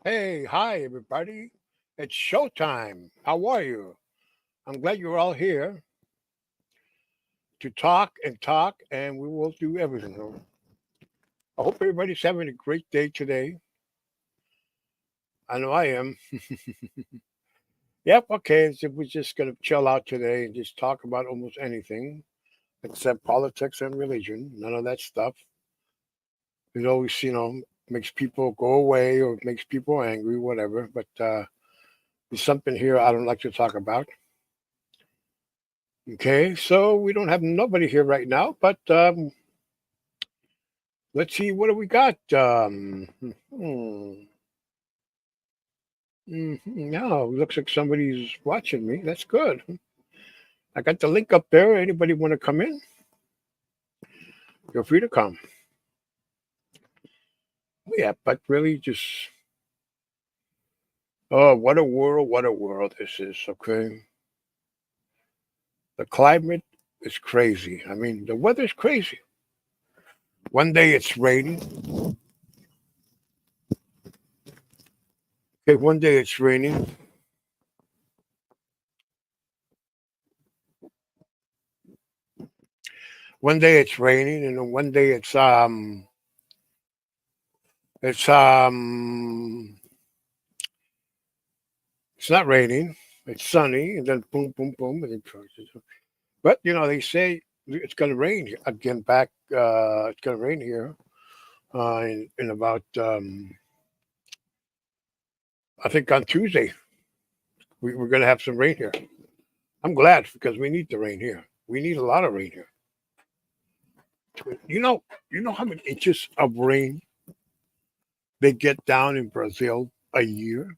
Hey, hi, everybody. It's showtime. How are you? I'm glad you're all here to talk, and we will do everything. I hope everybody's having a great day today. I know I am. Yep, okay. So we're just going to chill out today and just talk about almost anything except politics and religion. None of that stuff. It always, makes people go away or makes people angry, whatever. But there's something here I don't like to talk about. Okay, so we don't have nobody here right now, but let's see what do we got. No, looks like somebody's watching me. That's good. I got the link up there. Anybody want to come in? Feel free to come. Yeah, but really, just oh, what a world! What a world this is. Okay, the climate is crazy. I mean, the weather's crazy. One day it's raining. Okay, one day it's raining. One day it's raining, and then one day it's it's not raining. It's sunny, and then boom, boom, boom, and then but they say it's going to rain again. Back, it's going to rain here in about I think on Tuesday we're going to have some rain here. I'm glad because we need the rain here. We need a lot of rain here. You know, you know how many inches of rain they get down in Brazil a year?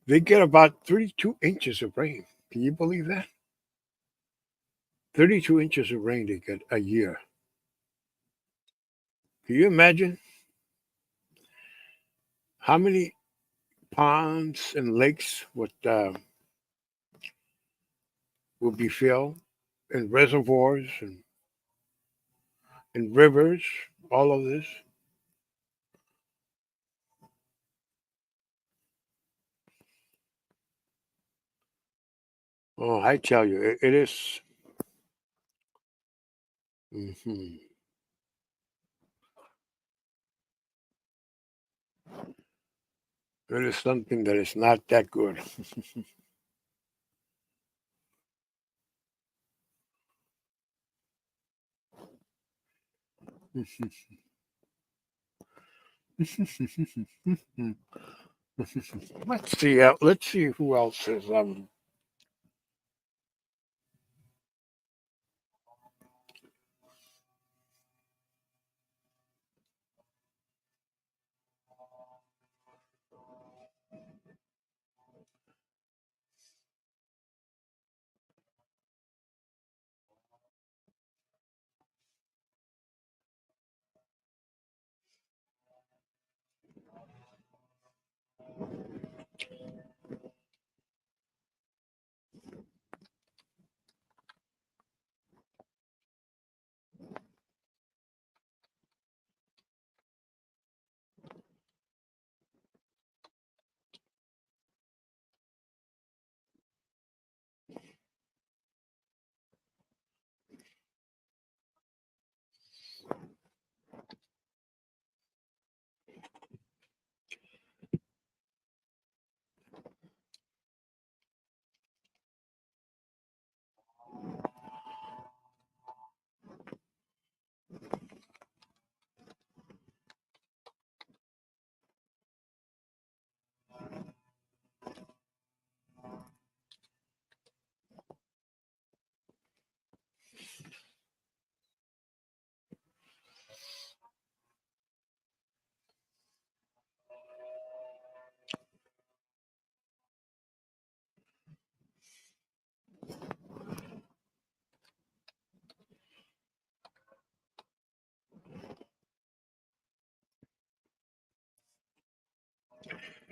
They get about 32 inches of rain. Can you believe that? 32 inches of rain they get a year. Can you imagine how many ponds and lakes will be filled, and reservoirs and rivers, all of this? Oh, I tell you, it is. Mhm. It is something that is not that good. Let's see. Let's see who else is.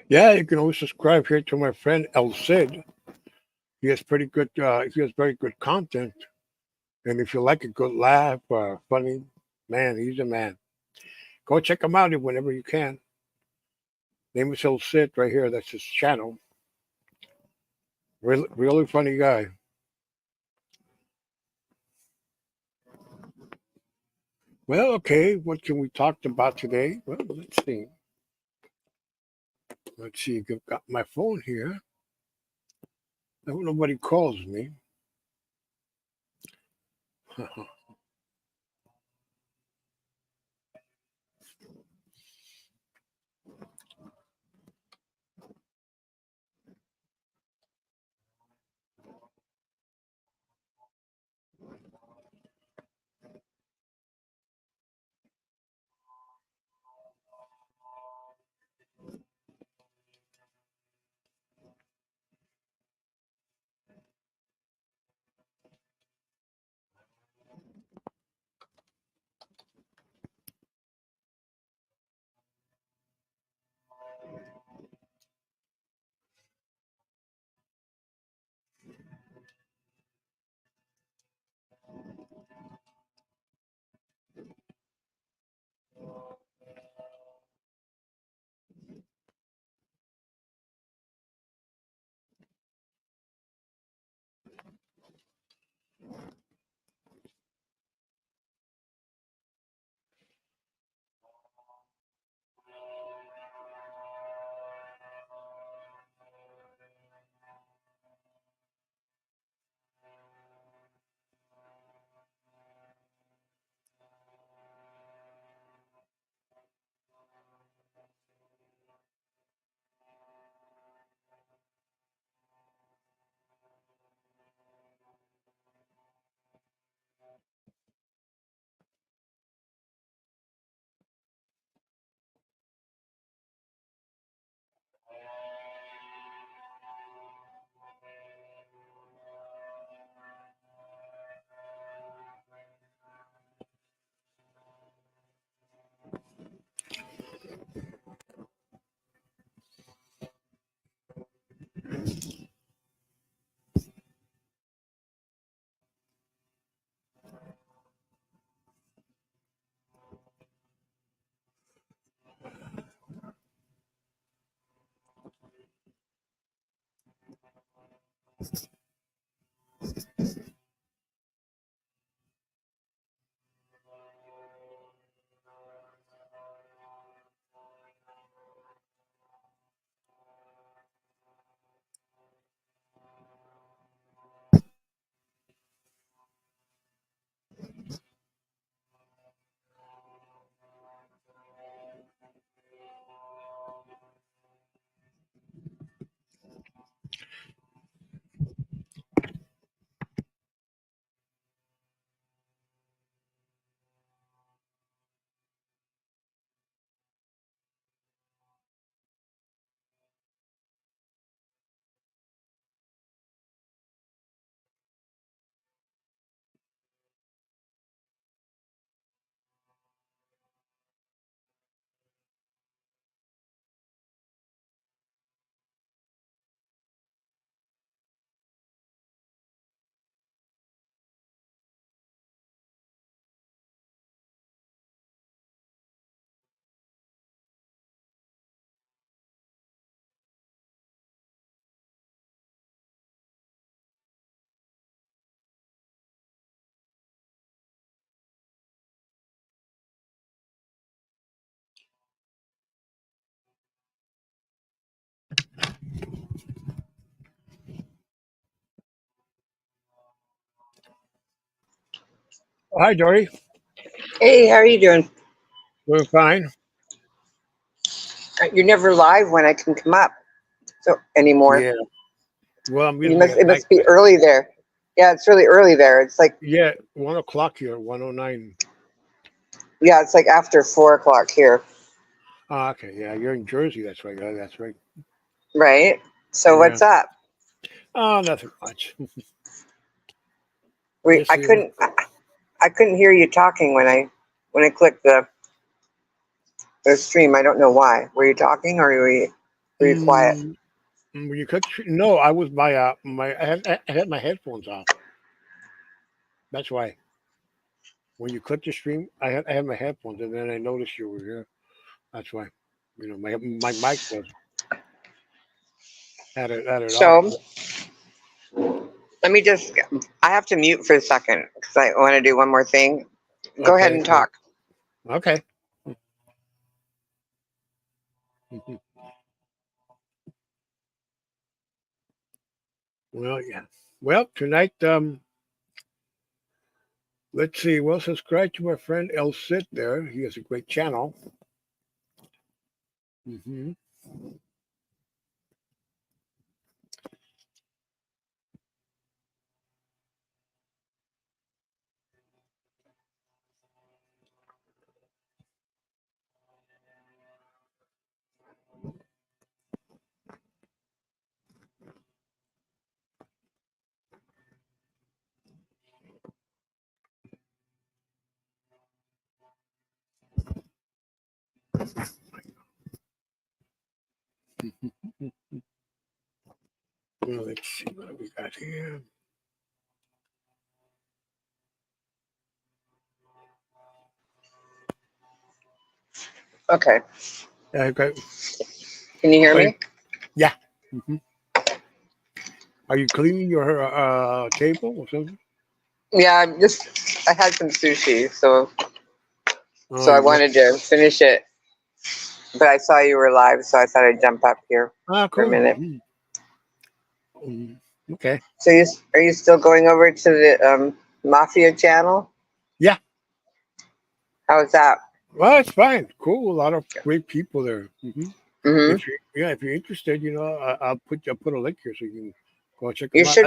Yeah, you can always subscribe here to my friend El Cid. He has pretty good. He has very good content, and if you like a good laugh, funny man, he's a man. Go check him out whenever you can. Name is He'll Sit right here. That's his channel. Really funny guy. Well, okay. What can we talk about today? Well, let's see. Let's see. I've got my phone here. I hope nobody calls me. Hi, Dory. Hey, how are you doing? We're fine. You're never live when I can come up so anymore. Yeah. Well, I'm You usually must at it night. must be early there. Yeah, it's really early there. It's like Yeah, 1 o'clock here. 1:09. yeah, it's like after 4 o'clock here. Ah, okay. Yeah, you're in Jersey. That's right. Yeah, that's right. Right? So Yeah. what's up? Oh, nothing much. We Just I couldn't hear you talking when I clicked the stream. I don't know why. Were you talking or were you quiet? mm, when you click. No, I was my I had my headphones off. That's why. When you click the stream, I had my headphones, and then I noticed you were here. That's why. My mic was had it off. So let me just, I have to mute for a second because I want to do one more thing. Go ahead Okay, and talk. okay. Mhm. Well, yeah. Well, tonight, let's see. Well, subscribe to my friend El Cid there. He has a great channel. Hmm. Well, let's see what we got here. Okay. Okay. Can you hear Wait. me? Yeah. Hmm. Are you cleaning your table or something? Yeah, I had some sushi, Oh, so I you must. wanted to finish it, but I saw you were live, so I thought I'd jump up here Ah, for a cool. minute. Mhm. Okay. So are you still going over to the Mafia channel? Yeah. How's that? Well, it's fine. Cool. A lot of great people there. Hmm. Mm-hmm. If you're interested, I'll put a link here so you can go check You them out. should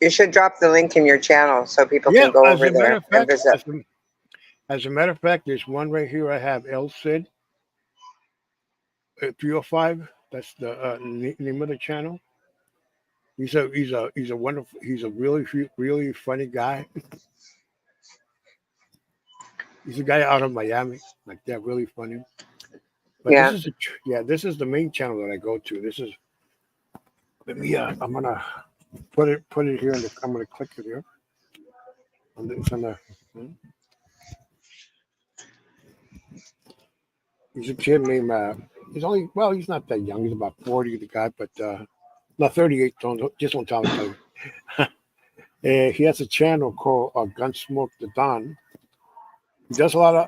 you should drop the link in your channel so people Yeah. can go As over a matter there of and fact, visit. as a matter of fact, there's one right here. I have El Cid 305. That's the name of the channel. He's a wonderful. He's a really funny guy. He's a guy out of Miami, like that, really funny. But Yeah. this is the main channel that I go to. This is let me. I'm gonna put it here. I'm gonna click it here. It's on the. hmm. He's a kid named. He's only well. He's not that young. He's about 40. The guy, but no 38. Just don't tell him. He has a channel called Gunsmoke the Don.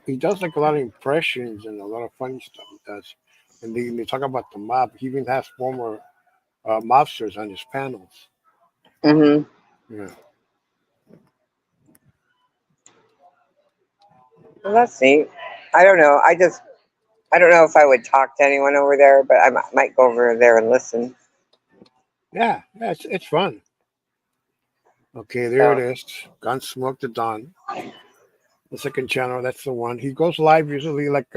He does like a lot of impressions and a lot of funny stuff. He does, and they talk about the mob. He even has former mobsters on his panels. Mm-hmm. Yeah. Well, that's neat. I don't know. I don't know if I would talk to anyone over there, but might go over there and listen. Yeah, it's fun. Okay, there it So, is. Gunsmoke the Don. The second channel, that's the one. He goes live usually like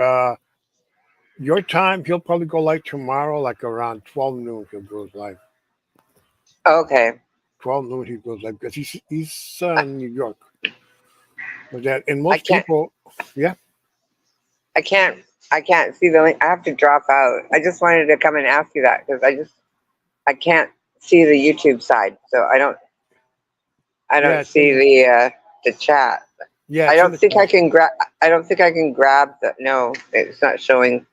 your time. He'll probably go live tomorrow, like around 12 noon. He'll go live. okay. 12 noon he goes live because he's in New York. But that and I most can't. people, yeah, I can't. I can't see the link. I have to drop out. I just wanted to come and ask you that because I can't see the YouTube side, so I yeah, don't see the chat. I it's in don't the think I chat. can grab. I don't think I can grab the. No, it's not showing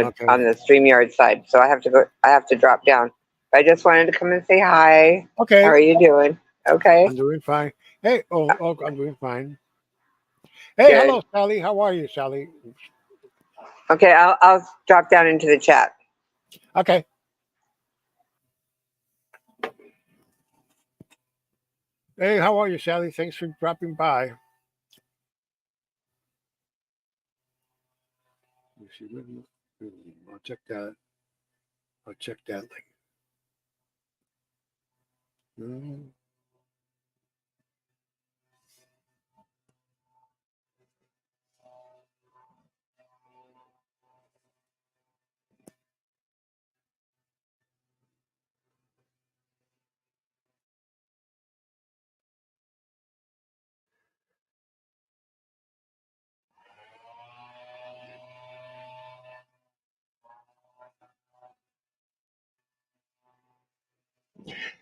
Okay, on the StreamYard side. So I have to go. I have to drop down. I just wanted to come and say hi. How okay, are you doing? Okay, I'm doing fine. Hey, I'm doing fine. Hey, good. hello, Sally. How are you, Sally? Okay, I'll drop down into the chat. Okay. Hey, how are you, Sally? Thanks for dropping by. Let me see. I'll check that. I'll check that link. Mm.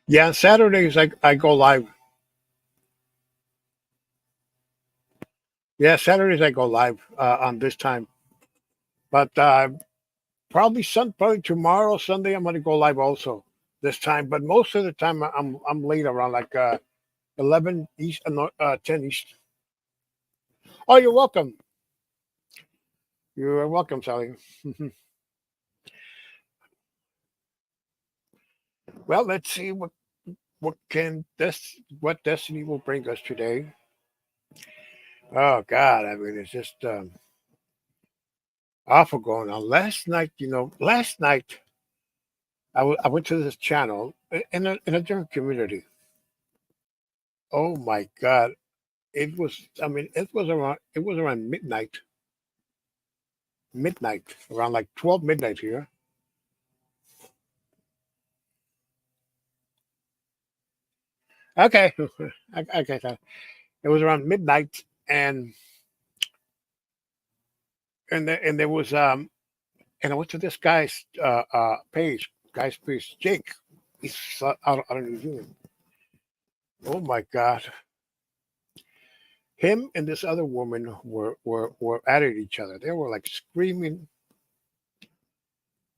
Yeah, on Saturdays I go live. Yeah, Saturdays I go live on this time. But probably tomorrow, Sunday. I'm gonna go live also this time, but most of the time I'm late around like 11 East, 10 East. Oh, you're welcome. You're welcome, Sally. Well, let's see what destiny will bring us today. Oh God, I mean it's just awful going on. Last night, last night I went to this channel in a different community. Oh my God, it was. I mean, it was around midnight, around like 12 midnight here. Okay, okay, so it was around midnight, and there was and I went to this guy's page, Jake. He's out of New Zealand. Oh my God, him and this other woman were at each other. They were like screaming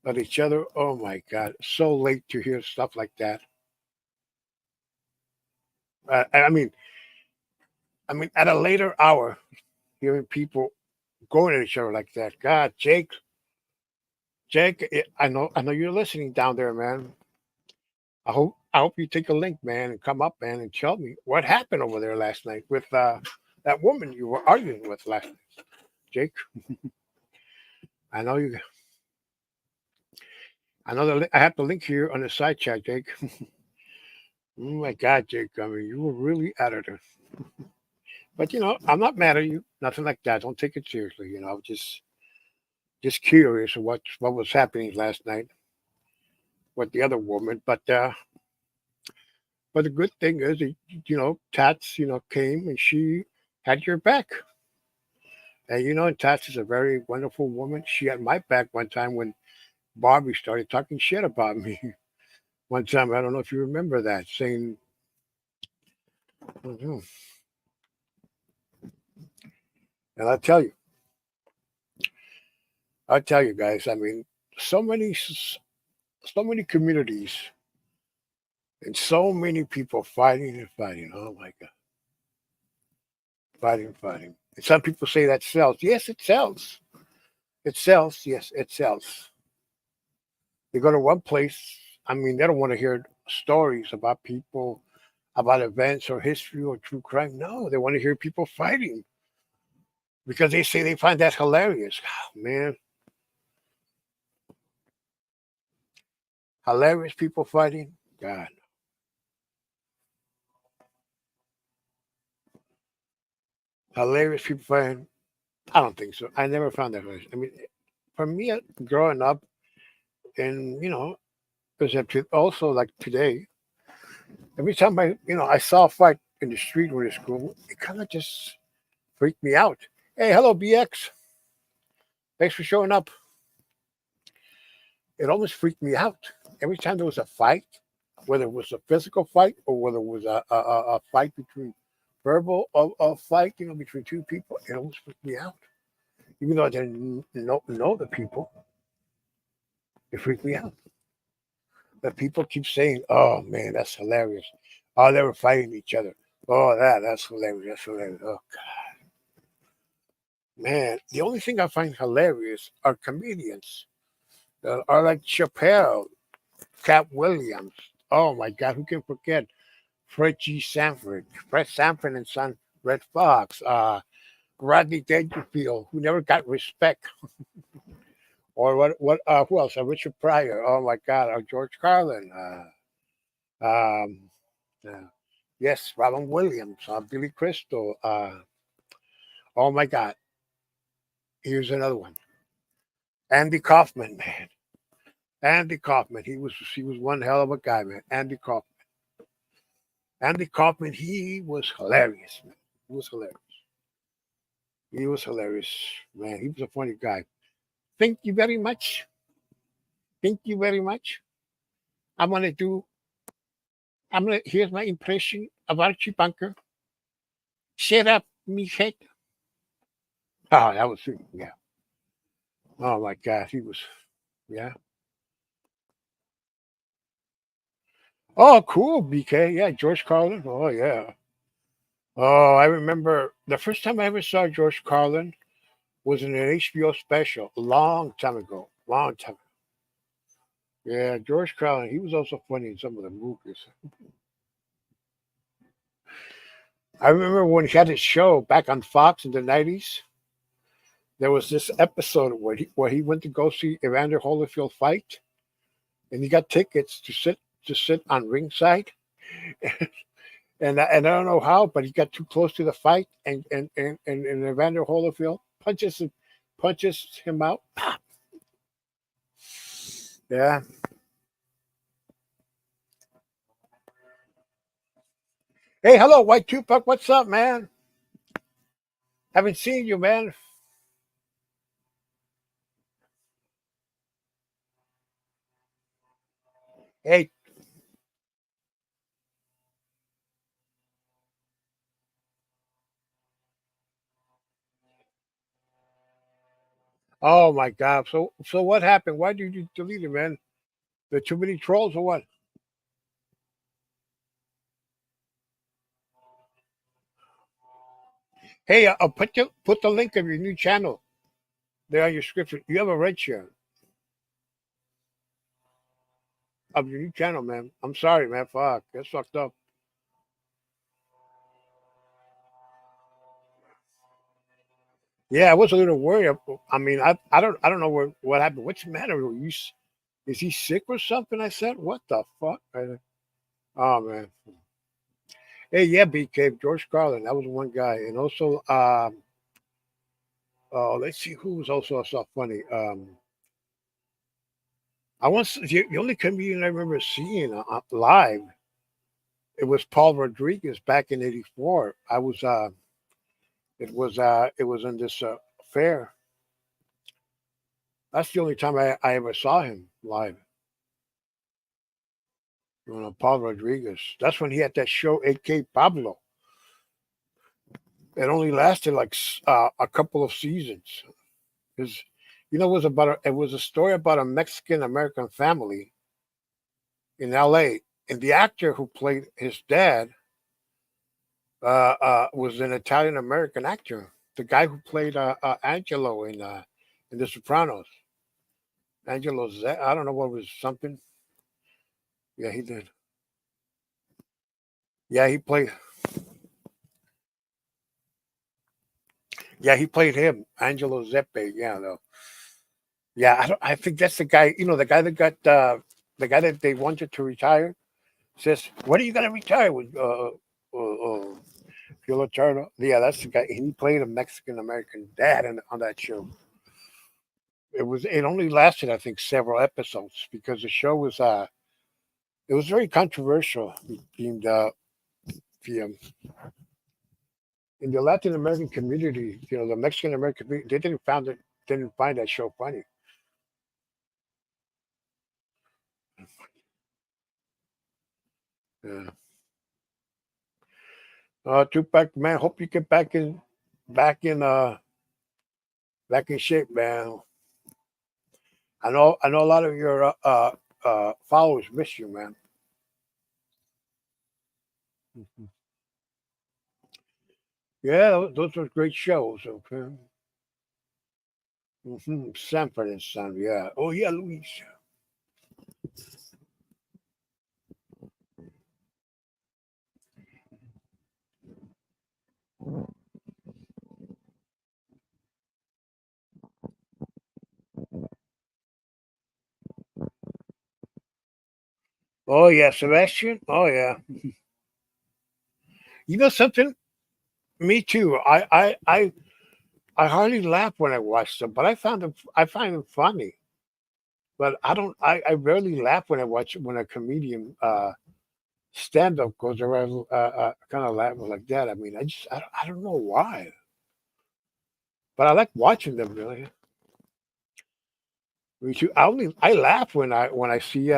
at each other. Oh my God, so late to hear stuff like that. I mean, at a later hour, hearing people going at each other like that. God, Jake, I know you're listening down there, man. I hope you take a link, man, and come up, man, and tell me what happened over there last night with that woman you were arguing with last night, Jake. I know you. I know I have the link here on the side chat, Jake. Oh my God, Jake. I mean, you were really at it. But I'm not mad at you. Nothing like that. Don't take it seriously. Just curious of what was happening last night with the other woman. But the good thing is, Tats, came and she had your back. And Tats is a very wonderful woman. She had my back one time when Barbie started talking shit about me. One time, I don't know if you remember that, saying, "Mhm." And I tell you guys, I mean, so many, so many communities and so many people fighting and fighting. Oh my God, fighting, fighting. And some people say that sells. Yes, it sells. It sells. Yes, it sells. They go to one place. I mean, they don't want to hear stories about people, about events or history or true crime. No, they want to hear people fighting because they say they find that hilarious. Oh, man, hilarious people fighting. God, hilarious people fighting. I don't think so. I never found that hilarious. I mean, for me, growing up, and because also like today, every time I saw a fight in the street or in school, it kind of just freaked me out. Hey, hello, BX. Thanks for showing up. It almost freaked me out. Every time there was a fight, whether it was a physical fight or whether it was a fight between verbal a fight, between two people, it almost freaked me out. Even though I didn't know the people, it freaked me out. But people keep saying, "Oh man, that's hilarious." Oh, they were fighting each other. Oh, that's hilarious. That's hilarious. Oh man, the only thing I find hilarious are comedians that are like Chappelle, Cat Williams. Oh my God, who can forget Fred G. Sanford, Fred Sanford and Son, Red Fox, Rodney Dangerfield, who never got respect, or who else? Richard Pryor. Oh my God, George Carlin. Um, uh, yes, Robin Williams, Billy Crystal. Oh my God, here's another one. Andy Kaufman, man. Andy Kaufman. He was one hell of a guy, man. Andy Kaufman. Andy Kaufman. He was hilarious, man. He was hilarious. He was hilarious, man. He was a funny guy. Thank you very much. Thank you very much. I'm gonna do. Here's my impression of Archie Bunker. Shut up, me head. Oh, that was yeah. Oh my God, he was. Yeah. Oh, cool, BK. Yeah, George Carlin. Oh, yeah. Oh, I remember the first time I ever saw George Carlin was in an HBO special a long time ago. Long time. Yeah, George Carlin. He was also funny in some of the movies. I remember when he had his show back on Fox in the 90s. There was this episode where he went to go see Evander Holyfield fight, and he got tickets to sit on ringside. And I don't know how, but he got too close to the fight, and Evander Holyfield punches him out. Yeah. Hey, hello, White Tupac. What's up, man? Haven't seen you, man. Hey, oh my God. So what happened? Why did you delete it, man? There too many trolls or what? Hey, put the link of your new channel there on your description. You have a red share of your new channel, man. I'm sorry, man. Fuck, that's fucked up. Yeah, I was a little worried. I mean, I don't know what happened. What's the matter? Is he sick or something? I said, what the fuck? Oh man. Hey, yeah, BK George Carlin. That was one guy, and also, oh, let's see who was also so funny. I once the only comedian I remember seeing live. It was Paul Rodriguez back in '84. It was in this fair. That's the only time I ever saw him live. Paul Rodriguez. That's when he had that show, AK Pablo. It only lasted like a couple of seasons. His, it was a story about a Mexican American family in L.A. And the actor who played his dad was an Italian American actor. The guy who played Angelo in The Sopranos. Angelo, I don't know what was something. Yeah, he did. Yeah, he played. Yeah, he played him, Angelo Zeppe. Yeah, though. Yeah, I think that's the guy. The guy that got the guy that they wanted to retire says, "What are you gonna retire with?" Phil Turner. Yeah, that's the guy. He played a Mexican American dad on that show. It only lasted, I think, several episodes because the show was it was very controversial in the in the Latin American community. The Mexican American community, they didn't find that show funny. Yeah. Tupac, man, hope you get back in uh back in shape, man. I know a lot of your followers miss you, man. Mhm. Yeah, those were great shows. Okay. Sanford and Son. Yeah. Oh yeah, Luis. Oh yeah, Sebastian. Oh yeah. You know something? Me too. I hardly laugh when I watch them, but I find them funny. But I don't. I rarely laugh when a comedian stand up goes around kind of laughing like that. I mean, I don't know why, but I like watching them really. Me too. I laugh when I see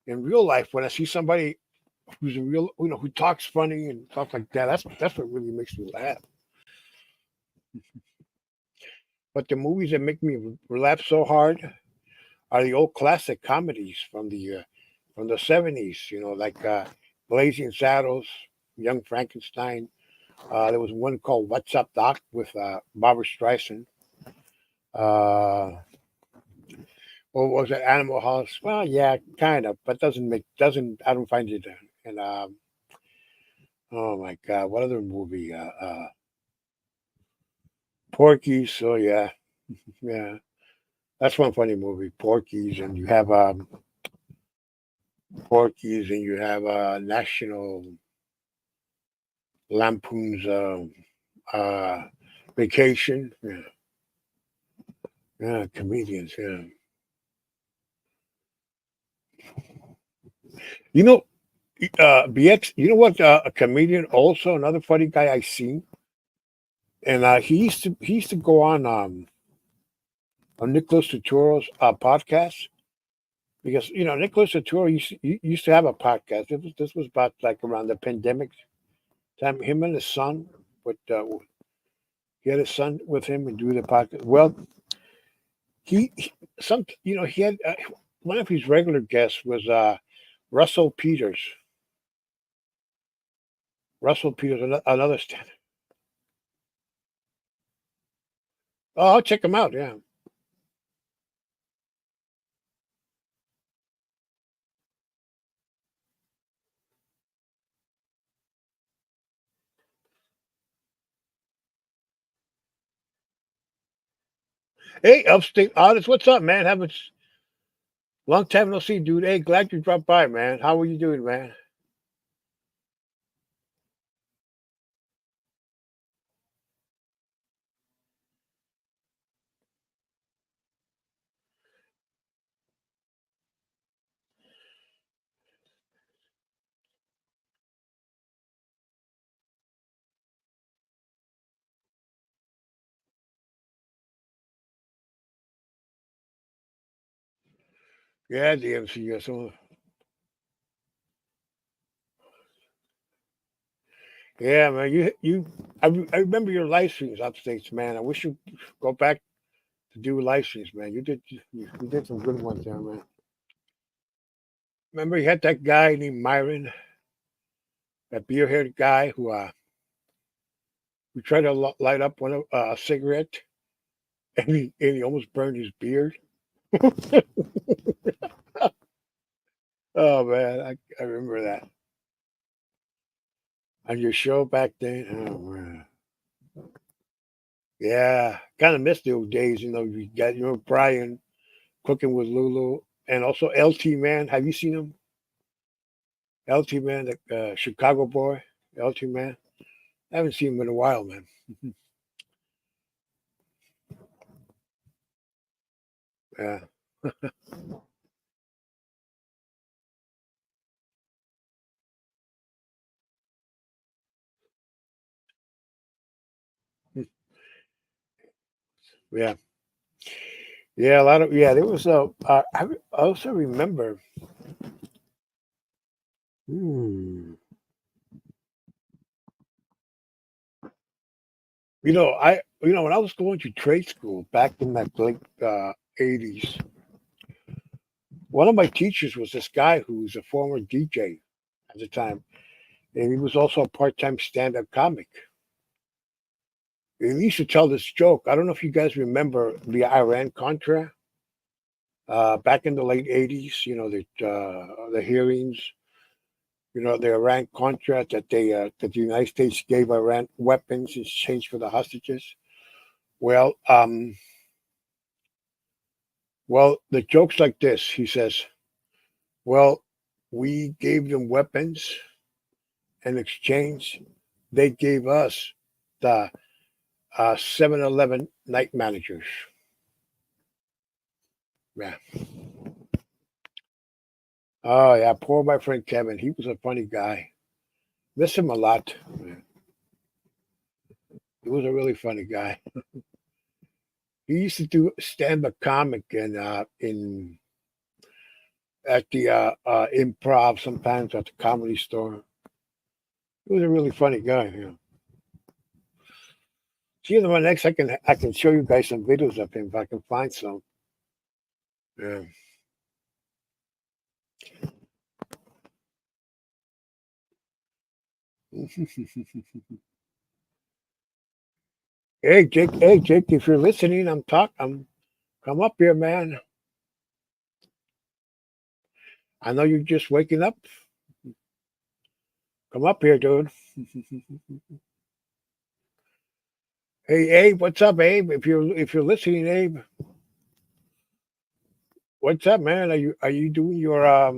in real life when I see somebody who's a real who talks funny and stuff like that. That's what really makes me laugh. But the movies that make me laugh so hard. are the old classic comedies from the 70s. Like Blazing Saddles, Young Frankenstein. There was one called What's Up, Doc with Barbara Streisand. Uh, what was it? Animal House. Well, yeah, kind of, but doesn't. I don't find it. And oh my God, what other movie? Porky's. Oh yeah, yeah. That's one funny movie. Porky's, and you have Porky's, and you have National Lampoon's uh, Vacation. Yeah, yeah, comedians. Yeah, you know, BX. You know what? A comedian, also another funny guy I seen, and he used to go on Nicholas Tuturo's podcast because Nicholas Tuturo used to have a podcast. This was about like around the pandemic time. Him and his son, but he had his son with him and do the podcast. Well, he some he had one of his regular guests was Russell Peters. Russell Peters, another stand. Oh, I'll check him out. Yeah. Hey, upstate artist, what's up, man? Haven't long time no see, dude. Hey, glad you dropped by, man. How are you doing, man? Yeah, DMC. Yeah, so yeah, man. I remember your live streams upstate, man. I wish you go back to do live streams, man. You did some good ones there, man. Remember you had that guy named Myron, that beer haired guy who tried to light up a cigarette, and he almost burned his beard. Oh man, I remember that on your show back then. Oh man, yeah, kind of miss the old days. You got Brian cooking with Lulu, and also LT Man. Have you seen him? LT Man, the Chicago boy, LT Man. I haven't seen him in a while, man. Yeah, yeah, yeah. A lot of yeah. There was a. I also remember. Hmm, when I was going to trade school back in the late '80s, one of my teachers was this guy who was a former DJ at the time, and he was also a part-time stand-up comic. And he used to tell this joke. I don't know if you guys remember the Iran Contra back in the late '80s. The hearings. The Iran Contra that the United States gave Iran weapons in exchange for the hostages. Well, the joke's like this. He says, "Well, we gave them weapons in exchange. They gave us the 7-Eleven night managers." Yeah. Oh yeah, poor my friend Kevin. He was a funny guy. Miss him a lot. Yeah. He was a really funny guy. He used to do stand-up comic in at the improv sometimes at the comedy store. He was a really funny guy. See, the next I can show you guys some videos of him if I can find some. Yeah. Hey Jake, if you're listening, I'm come up here, man. I know you're just waking up. Come up here, dude. Hey Abe, what's up, Abe? If you're listening, Abe, what's up, man? Are you doing your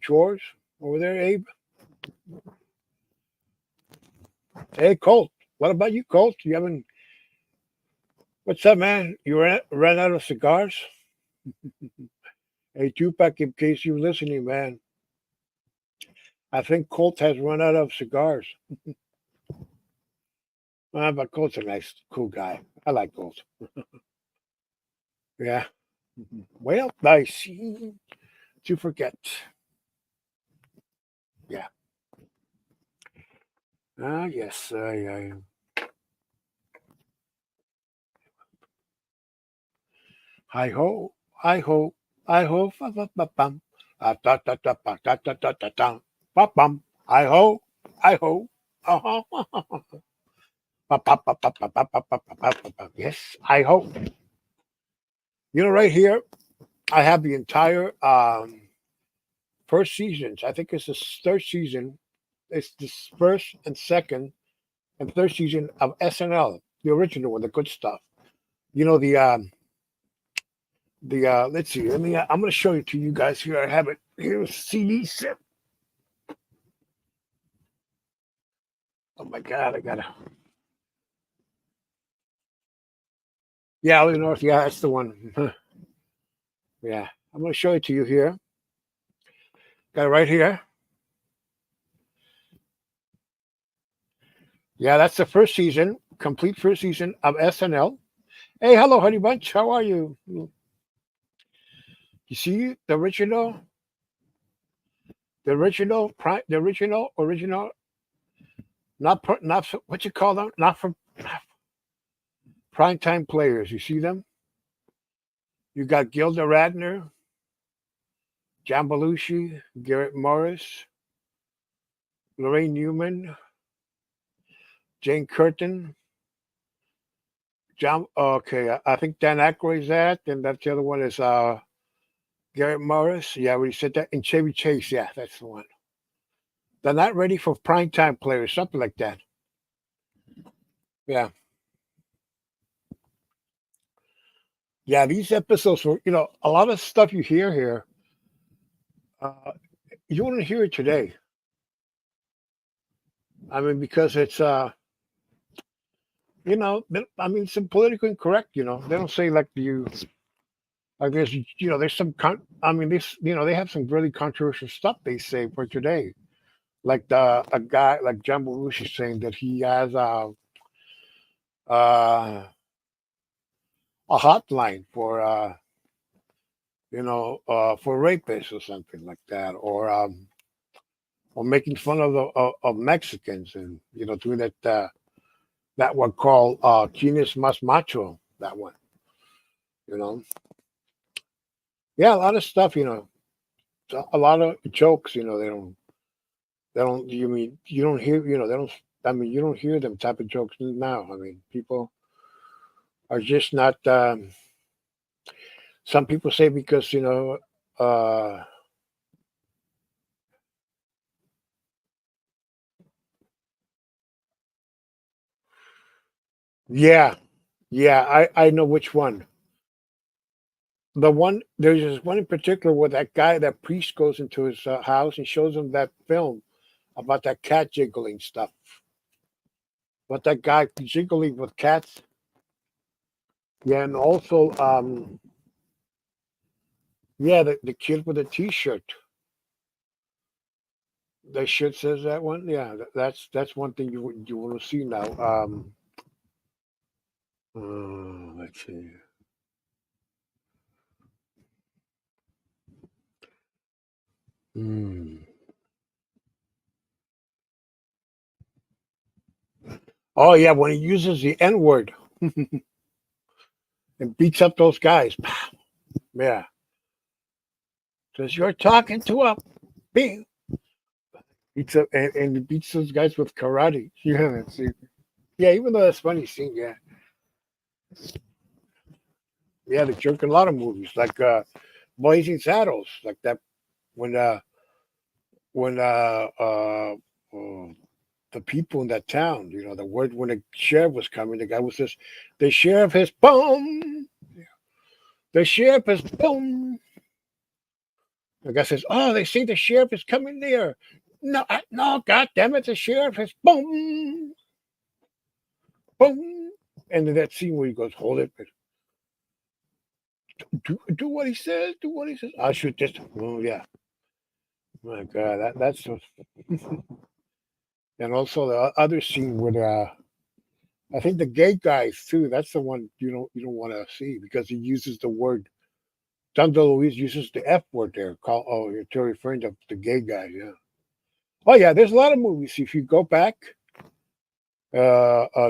chores over there, Abe? Hey Colt, what about you, Colt? You haven't what's up, man? You ran out of cigars? Hey Tupac, in case you're listening, man. I think Colt has run out of cigars. But Colt's a nice, cool guy. I like Colt. Yeah. Well, I see to forget. Yeah. Ah, yes. Hi ho, hi ho, hi ho, fa fa fa bum. Ta ta ta pa ta ta ta ta ta. Pa bum. Hi ho, hi ho. Uh-huh. Pa pa pa pa pa pa pa pa pa pa pa pa. Yes, hi ho. Right here, I have the entire first seasons. I think it's the third season. It's the first and second and third season of SNL, the original one, the good stuff. The let's see. Let me. I'm going to show it to you guys here. I have it here's CD set. Oh my God, I gotta. Yeah, Ollie North. Yeah, that's the one. Yeah, I'm going to show it to you here. Got it right here. Yeah, that's the first season, complete first season of SNL. Hey, hello, Honey Bunch. How are you? You see the original, not what you call them, not primetime players. You see them? You got Gilda Radner, John Belushi, Garrett Morris, Lorraine Newman, Jane Curtin, John. Okay, I think Dan Aykroyd's that, and that's the other one is Garrett Morris. Yeah, we said that, and Chevy Chase. Yeah, that's the one. They're not ready for primetime players, something like that. Yeah, yeah. These episodes were, a lot of stuff you hear here. Uh, you wouldn't hear it today. I mean, because it's I mean, some politically incorrect. They don't say like you like there's there's I mean this they have some really controversial stuff they say for today. Like a guy like John Belushi saying that he has uh, a hotline for rapists or something like that, or making fun of of Mexicans and doing that one called Quienes Mas Macho, that one. You know, yeah, a lot of stuff. A lot of jokes. They don't. You mean you don't hear? They don't. I mean, you don't hear them type of jokes now. I mean, people are just not. Some people say because uh, yeah, yeah, I know which one. The one there's this one in particular where that guy, that priest, goes into his house and shows him that film about that cat jiggling stuff. But that guy jiggling with cats. Yeah, and also yeah, the kid with the T-shirt. The shirt says that one. Yeah, that's one thing you want to see now. Let's see. Hmm. Oh yeah, when he uses the N word and beats up those guys. Yeah. Says you're talking to a big. And he beats those guys with karate. Yeah, that's it. Yeah, even though that's funny scene, yeah. Yeah, the jerk in a lot of movies, like Blazing Saddles, like that when when the people in that town, the word when the sheriff was coming, the guy was just, the sheriff has boom, the sheriff has boom. The guy says, "Oh, they say the sheriff is coming near." No, no, God damn it, the sheriff has boom, boom. And then that scene where he goes, "Hold it, do what he says, do what he says." I'll shoot this. Oh yeah, my God, that's so. And also the other scene with I think the gay guys too. That's the one you don't want to see because he uses the word. Don DeLuise uses the F word there. You're referring to the gay guys. Yeah. Oh yeah, there's a lot of movies. If you go back,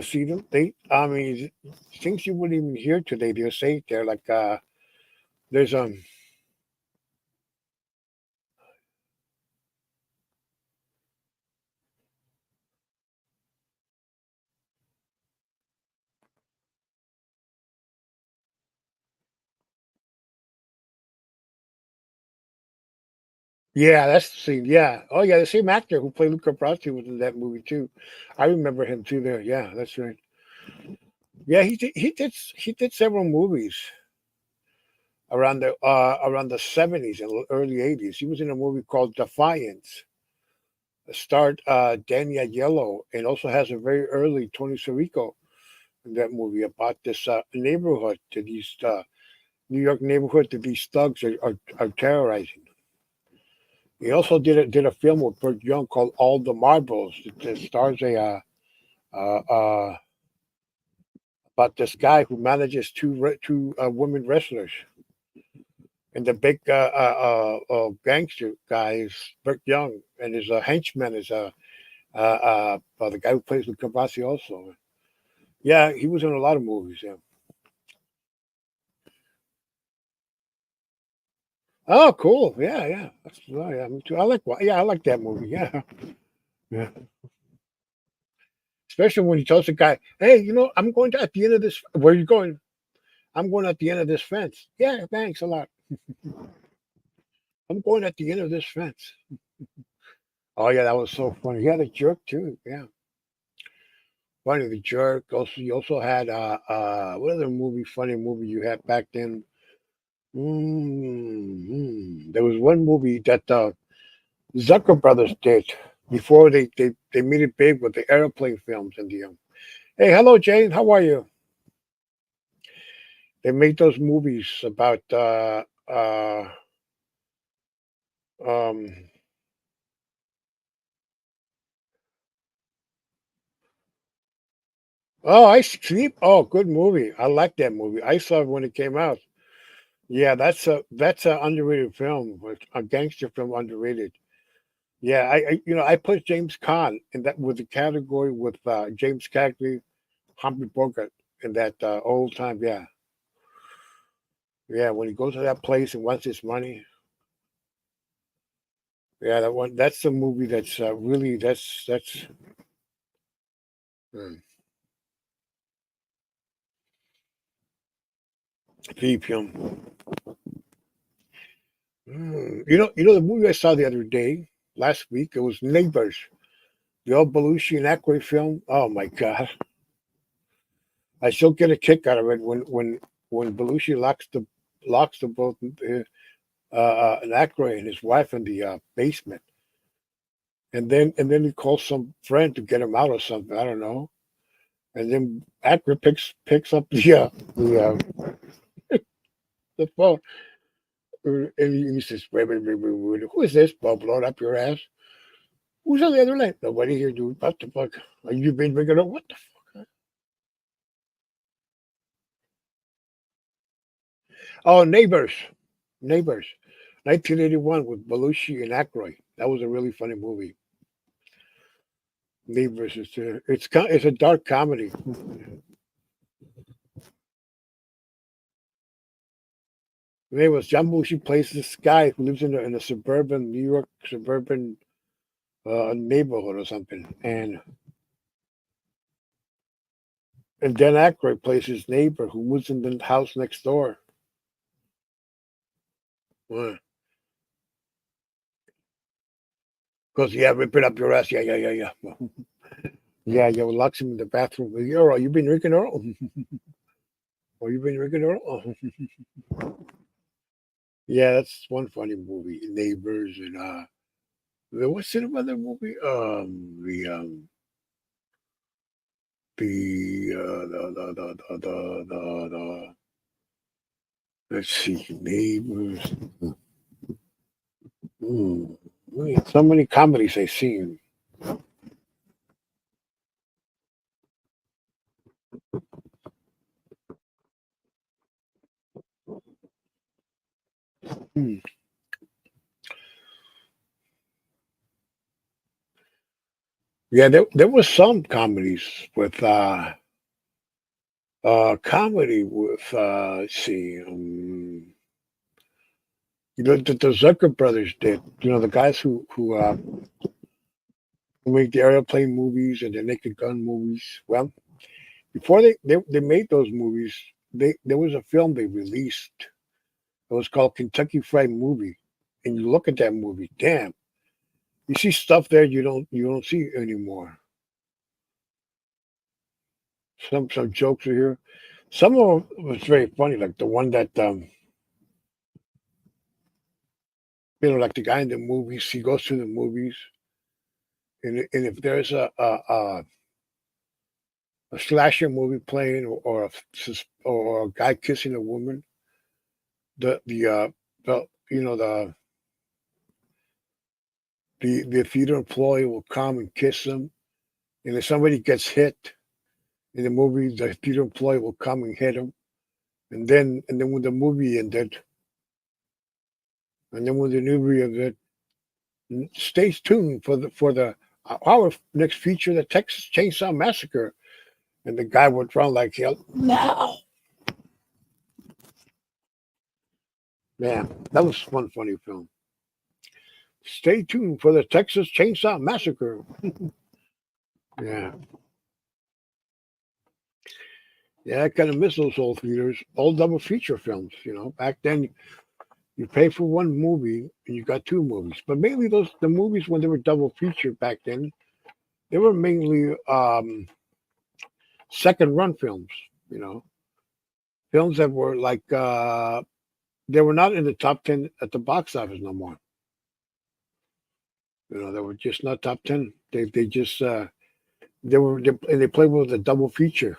see them. I mean, things you wouldn't even hear today. They'll say it there. Like there's Yeah, that's the scene. Yeah. Oh yeah, the same actor who played Luca Brasi was in that movie too. I remember him too. There. Yeah, that's right. Yeah, he did several movies around the 70s and early 80s. He was in a movie called Defiance. It starred Danny Aiello and also has a very early Tony Sirico in that movie about this neighborhood to these New York neighborhood that these thugs are terrorizing. He also did a film with Burt Young called All the Marbles. It stars about this guy who manages two women wrestlers, and the big gangster guy is Burt Young, and his henchman is the guy who plays with Kavasi also. Yeah, he was in a lot of movies. Yeah. Oh, cool. Yeah, yeah. Oh, yeah, me too. I like that movie. Yeah, yeah. Especially when he tells the guy, "Hey, I'm going to at the end of this. Where are you going? I'm going at the end of this fence." Yeah, thanks a lot. I'm going at the end of this fence. Oh yeah, that was so funny. He had a jerk too. Yeah, funny the jerk. Also, you also had what other funny movie you had back then? There was one movie that Zucker Brothers did before they made it big with the airplane films and the. Hey, hello Jane, how are you? They made those movies about um oh, I Sleep. Oh, good movie. I like that movie. I saw it when it came out. Yeah, that's a underrated film, a gangster film, underrated. Yeah, I put James Caan in that with the category with James Cagney, Humphrey Bogart in that old time. Yeah, yeah. When he goes to that place and wants his money. Yeah, that one. That's the movie that's really that's mm, deep him. The movie I saw the other day, last week. It was Neighbors, the old Belushi and Aykroyd film. Oh my god, I still get a kick out of it when Belushi locks the both an Aykroyd and his wife in the basement, and then he calls some friend to get him out or something. I don't know. And then Aykroyd picks up the phone and he says, wait, who is this? Blah, blowing up your ass. Who's on the other line? Nobody here, dude. What the fuck? Are you being bigger? What the fuck? Oh, Neighbors. Neighbors. 1981 with Belushi and Aykroyd. That was a really funny movie. Neighbors. It's a dark comedy. The name was John Belushi plays this guy who lives in a suburban New York suburban neighborhood or something, and Dan Aykroyd plays his neighbor who lives in the house next door. Goes, yeah, rip it up your ass. Yeah, yeah, yeah, yeah. Yeah, yeah, locks him in the bathroom. Earl, you been drinking, Earl? Oh, you been drinking, Earl? Oh. Yeah, that's one funny movie. Neighbors and what's the other movie? The let's see, Neighbors. Hmm. So many comedies I've seen. Hmm. Yeah, there was some comedies with comedy with let's see, you know the Zucker brothers did. You know the guys who make the airplane movies and the Naked Gun movies. Well, before they made those movies, they there was a film they released. It was called Kentucky Fried Movie, and you look at that movie, damn, you see stuff there you don't see anymore. Some jokes are here. Some of them was very funny, like the one that like the guy in the movies, he goes to the movies, and if there's a slasher movie playing or a guy kissing a woman, the the theater employee will come and kiss them, and if somebody gets hit in the movie, the theater employee will come and hit him, and then when the movie ended, and then when the movie ended, stay tuned for the our next feature, the Texas Chainsaw Massacre, and the guy would run like hell. No, man, that was one funny film. Stay tuned for the Texas Chainsaw Massacre. Yeah, yeah, I kind of miss those old theaters, old double feature films. Back then you pay for one movie and you got two movies. But mainly the movies when they were double feature back then, they were mainly second run films. You know, films that were like they were not in the top 10 at the box office no more. They were just not top 10. They just and they played with a double feature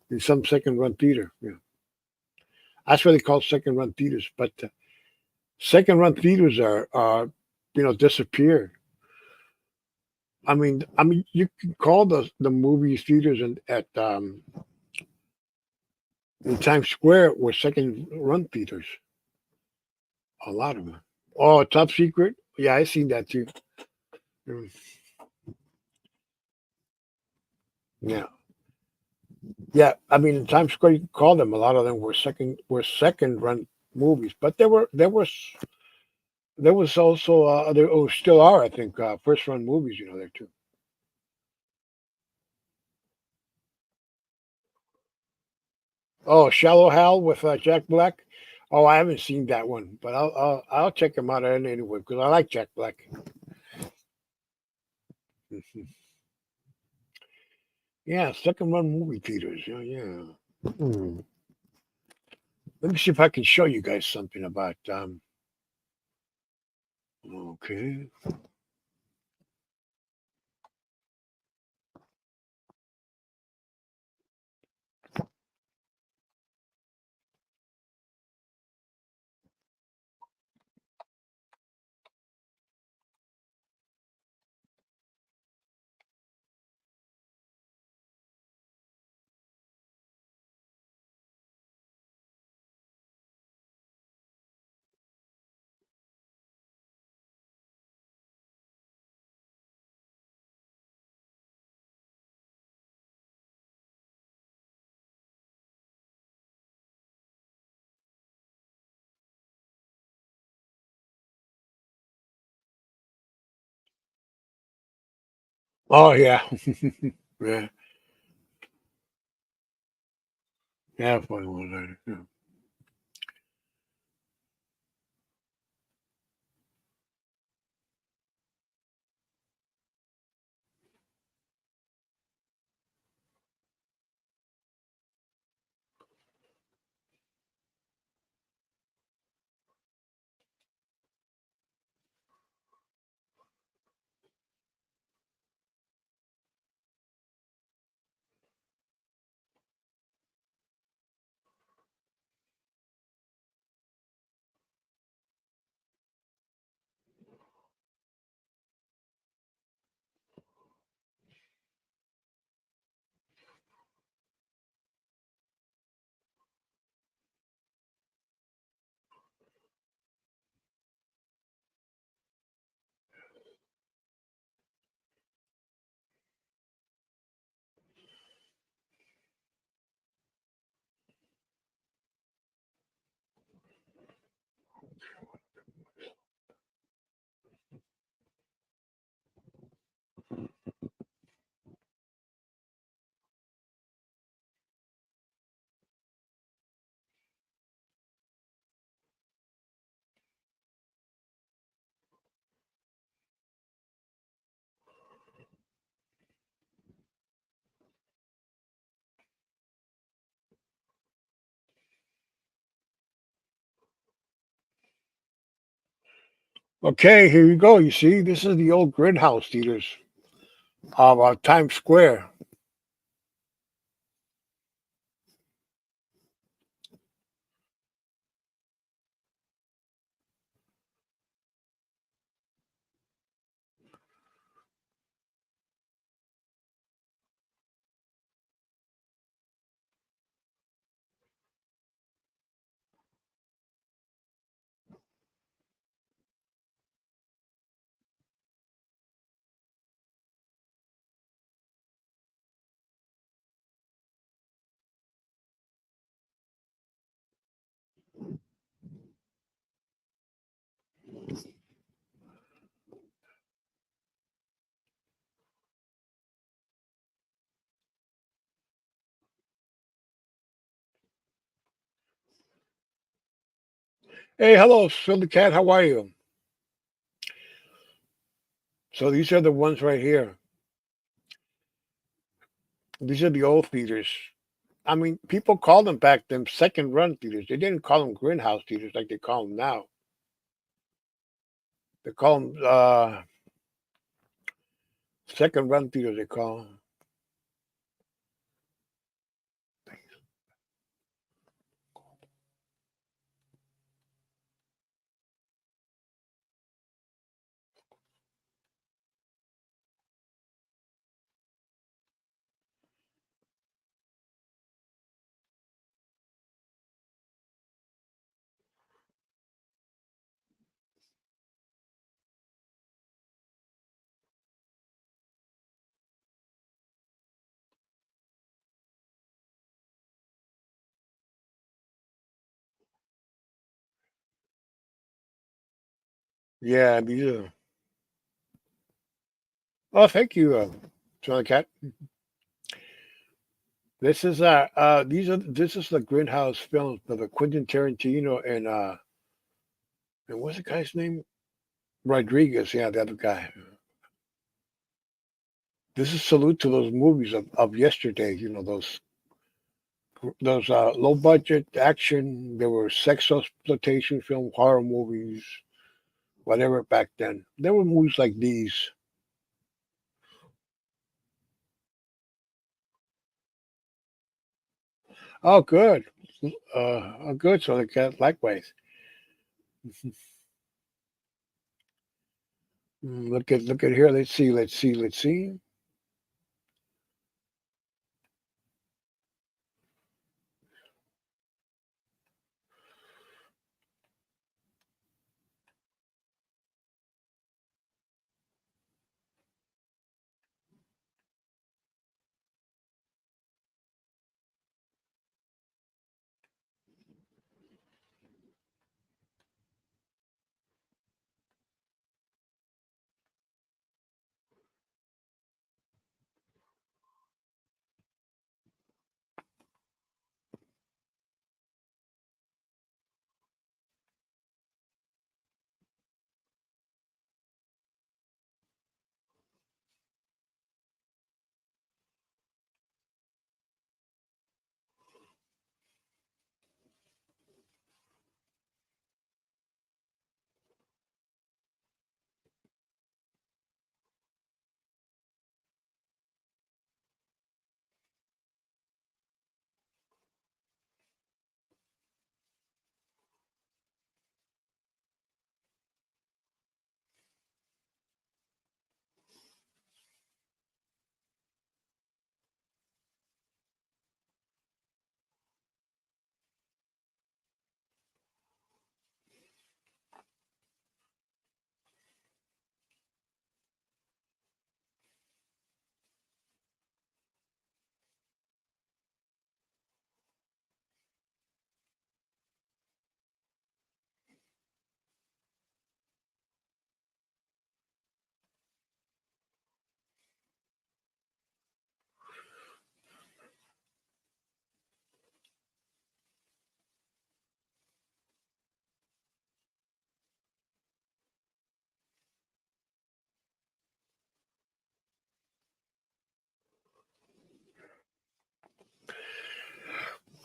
in some second run theater. Yeah, that's what they call second run theaters. But second run theaters are disappeared. I mean, you can call the movie theaters in Times Square were second run theaters. A lot of them. Oh, Top Secret. Yeah, I seen that too. Mm, yeah, yeah. I mean, in Times Square, you can call them. A lot of them were second run movies, but there was also there still are, I think, first run movies. There too. Oh, Shallow Hal with Jack Black. Oh, I haven't seen that one, but I'll check him out anyway because I like Jack Black. Mhm. Yeah, second run movie theaters. Yeah, yeah. Hmm. Let me see if I can show you guys something about. Okay. Oh yeah, yeah, yeah. Funny one. Yeah. Okay, here you go. You see, this is the old Grid theaters of Times Square. Hey, hello, Silly Cat. How are you? So these are the ones right here. These are the old theaters. I mean, people called them back then second run theaters. They didn't call them Grindhouse theaters like they call them now. They call them second run theaters. They call 'em. Yeah, these are. Oh, thank you, Silly Cat. This is this is the Grindhouse films of the Quentin Tarantino and what's the guy's name? Rodriguez. Yeah, the other guy. This is salute to those movies of yesterday. You know those low budget action. There were sex exploitation film, horror movies, whatever back then. There were movies like these. Oh, good. Oh, good. So they got likewise. Look at here. Let's see.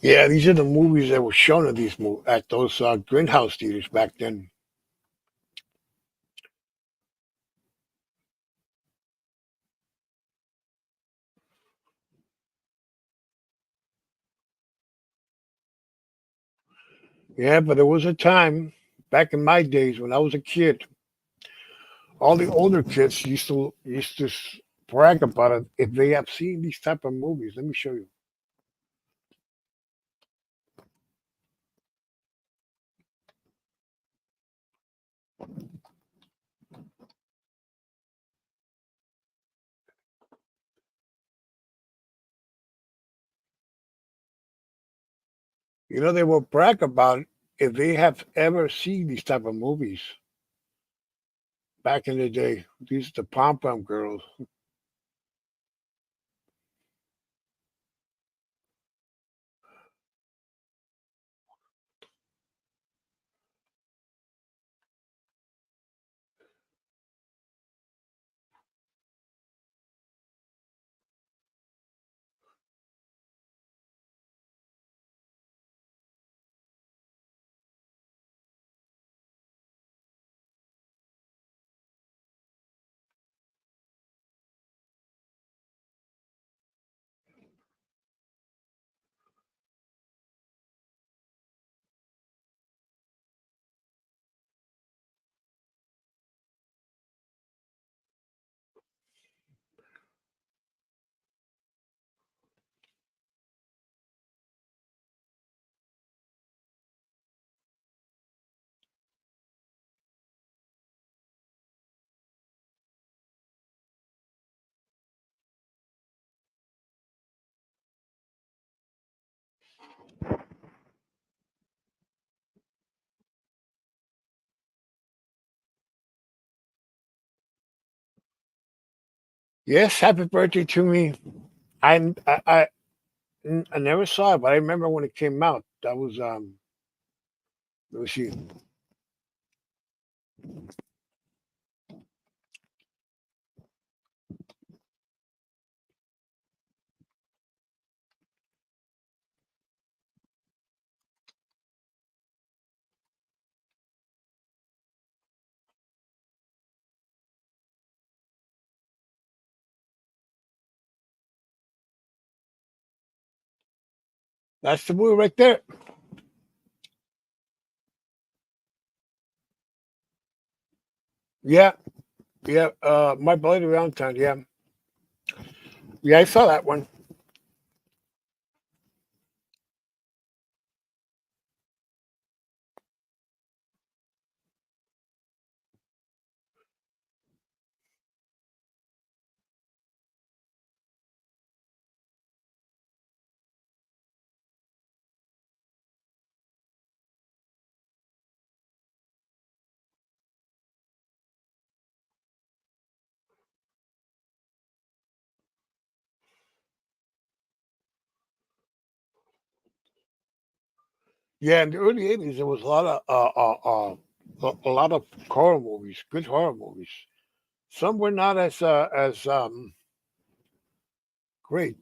Yeah, these are the movies that were shown at those Grindhouse theaters back then. Yeah, but there was a time back in my days when I was a kid. All the older kids used to brag about it if they have seen these type of movies. Let me show you. You know, they will brag about it if they have ever seen these type of movies back in the day. These are the pom pom girls. Yes, happy birthday to me. I I, I I never saw it, but I remember when it came out. That was let me see. That's the movie right there. Yeah, yeah. My Bloody Valentine. Yeah, yeah. I saw that one. Yeah, in the early '80s, there was a lot of a lot of horror movies, good horror movies. Some were not as great.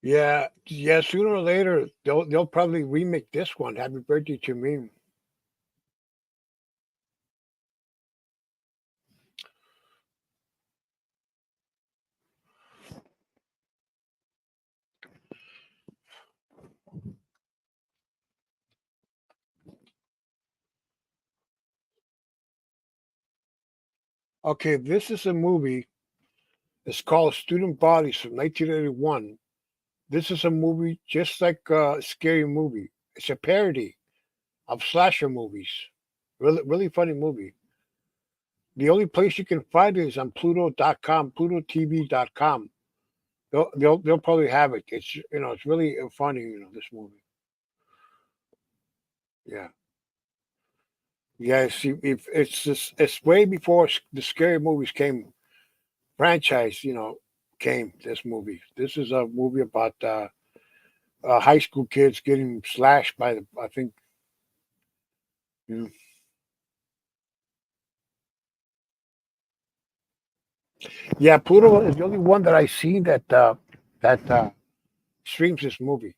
Yeah, yeah. Sooner or later, they'll probably remake this one. Happy birthday to me. Okay, this is a movie. It's called Student Bodies from 1981. This is a movie just like a scary movie. It's a parody of slasher movies. Really, really funny movie. The only place you can find it is on Pluto.com, PlutoTV.com. They'll probably have it. It's it's really funny. This movie. Yeah, yeah. See, if it's just, it's way before the scary movies came franchise. Came this movie. This is a movie about high school kids getting slashed by the. I think. You know, yeah, Pluto is the only one that I seen that streams this movie.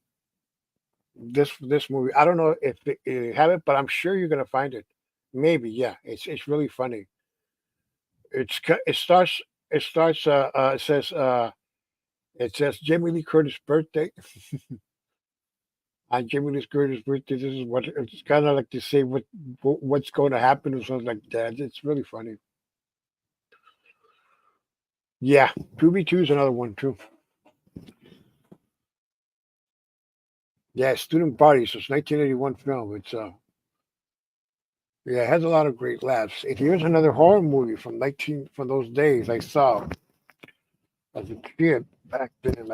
This movie. I don't know if they have it, but I'm sure you're gonna find it. Maybe, yeah. It's really funny. It starts it says Jamie Lee Curtis' birthday. On Jamie Lee Curtis' birthday, this is what it's kind of like to say what's going to happen or something like that. It's really funny. Yeah, 2B2 is another one too. Yeah, Student Body. So it's 1981 film. It's yeah, it has a lot of great laughs. And here's another horror movie from those days I saw as a kid back then. And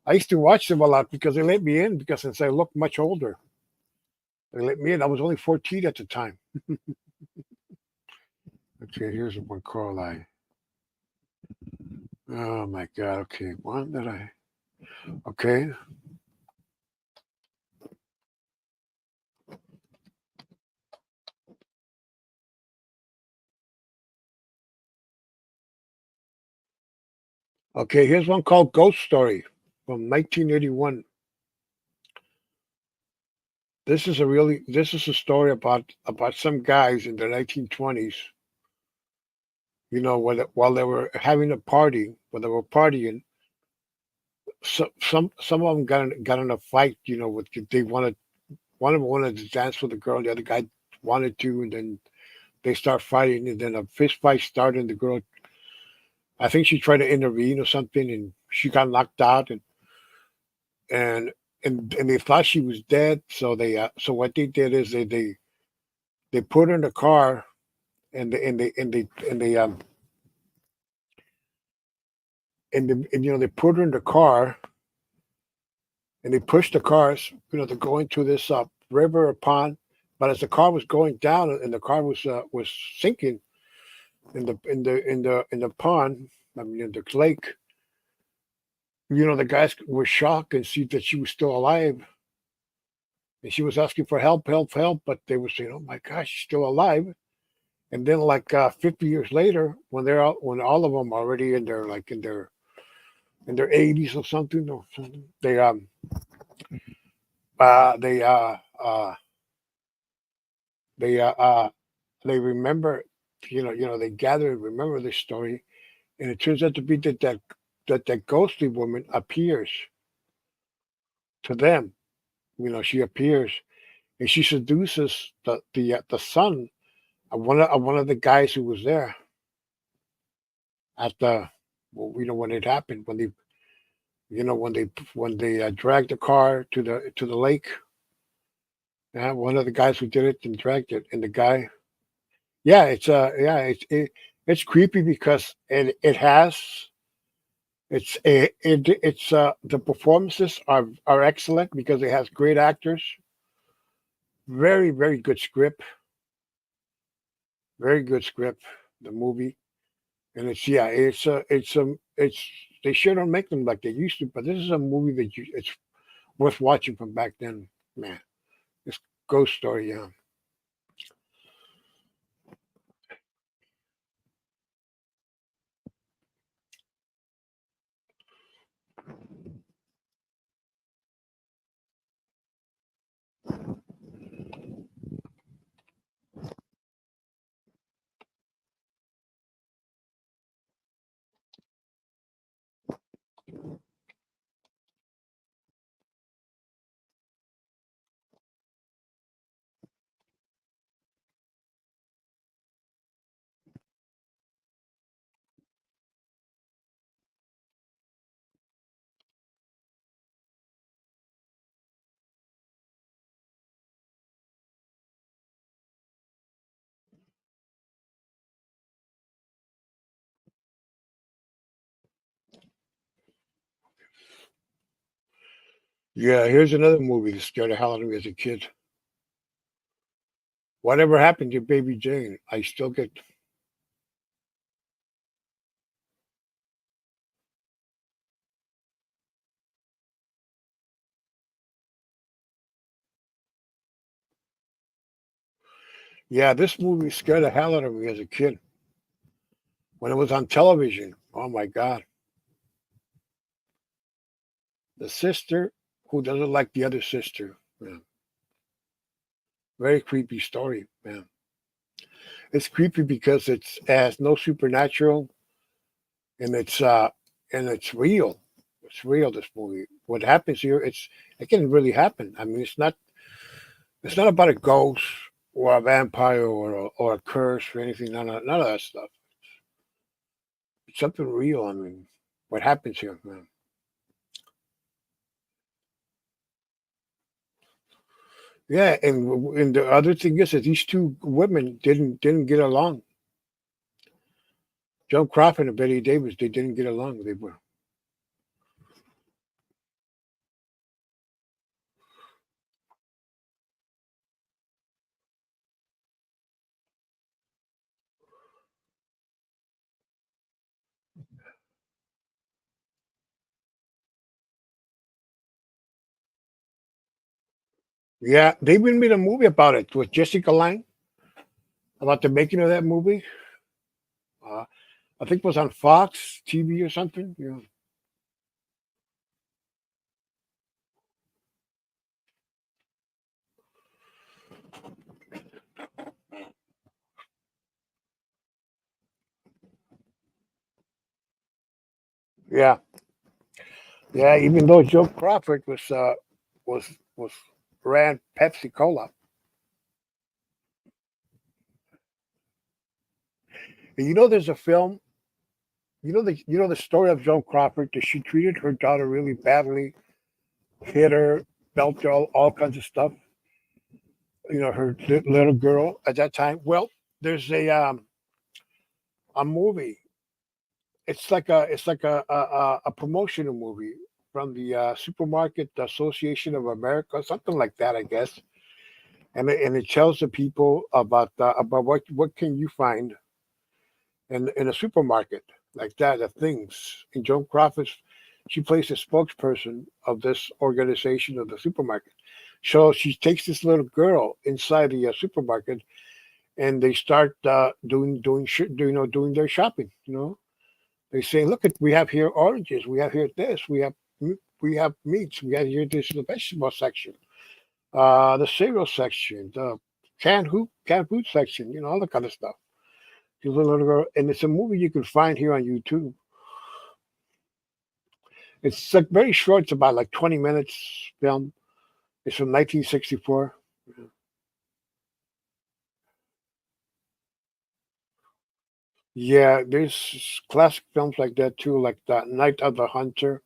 I used to watch them a lot because they let me in because since I look much older, they let me in. I was only 14 at the time. Okay, here's one called I. Oh my God. Okay, one that I. Okay, okay. Here's one called Ghost Story from 1981. This is a story about some guys in the 1920s. While they were having a party, while they were partying, some of them got in a fight. With they wanted one of them wanted to dance with a girl, the other guy wanted to, and then they start fighting, and then a fist fight started. And the girl, I think she tried to intervene or something, and she got knocked out, and and they thought she was dead. So what they did is they put her in the car, and they put her in the car, and they pushed the cars, to go into this river or pond. But as the car was going down and the car was sinking in the pond, I mean in the lake, the guys were shocked and see that she was still alive, and she was asking for help, help, help. But they were saying, "Oh my gosh, she's still alive." And then, like 50 years later, when all of them are already in their 80s or something, they uh, they uh, uh, they uh, uh, they remember, they gather and remember this story, and it turns out to be that ghostly woman appears to them. She appears and she seduces the son of one of the guys who was there at the well, when it happened when they dragged the car to the lake. Yeah, one of the guys who did it and dragged it, and the guy. Yeah, it's creepy because the performances are excellent because it has great actors, very very good script, very good script. The movie, and it's they sure don't make them like they used to, but this is a movie it's worth watching from back then, man. This ghost story, yeah. Yeah, here's another movie that scared the hell out of me as a kid. Whatever happened to Baby Jane? I still get. Yeah, this movie scared the hell out of me as a kid when it was on television. Oh my God, the sister who doesn't like the other sister. Yeah. Very creepy story, man. It's creepy because it has no supernatural and it's real. It's real. This movie. What happens here? It can really happen. I mean, it's not about a ghost or a vampire or a curse or anything. None of that stuff. It's something real. I mean, what happens here, man? Yeah, and the other thing is that these two women didn't get along. Joan Crawford and Betty Davis, they didn't get along. They were. Yeah, they even made a movie about it with Jessica Lange about the making of that movie. Uh, I think it was on Fox TV or something. Yeah, yeah. Even though Joe Crawford was ran Pepsi Cola. And there's a film. The story of Joan Crawford that she treated her daughter really badly, hit her, belted her, all kinds of stuff. Her little girl at that time. Well, there's a movie. It's like a promotional movie from the Supermarket Association of America, something like that, I guess. And it tells the people about what can you find in a supermarket like that of things. And Joan Crawford, she plays the spokesperson of this organization of the supermarket. So she takes this little girl inside the supermarket, and they start doing their shopping. They say, look at we have here oranges, we have here this, we have meats, we have here this is the vegetable section, the cereal section, the canned food section, all that kind of stuff. She's a little girl, and it's a movie you can find here on YouTube. It's like very short. It's about like 20 minutes film. It's from 1964. Yeah, there's classic films like that too, like the Night of the Hunter,